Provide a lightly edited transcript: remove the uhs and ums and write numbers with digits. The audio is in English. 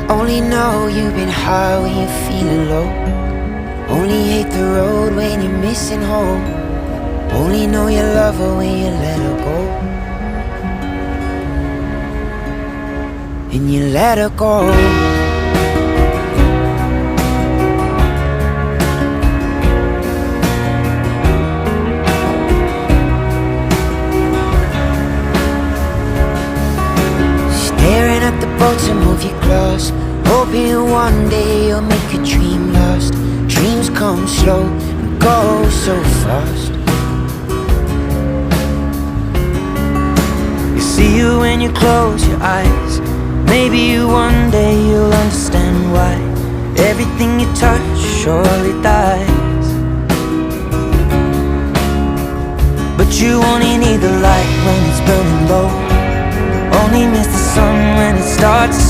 Only know you've been high when you're feeling low. Only hate the road when you're missing home. Only know you love her when you let her go. And you let her go. Staring at the bottom of your glass, hoping one day you'll make a dream last. Dreams come slow and go so fast. You see you when you close your eyes. Maybe one day you'll understand why everything you touch surely dies. But you only need the light when it's burning low. Only miss the sun when it starts to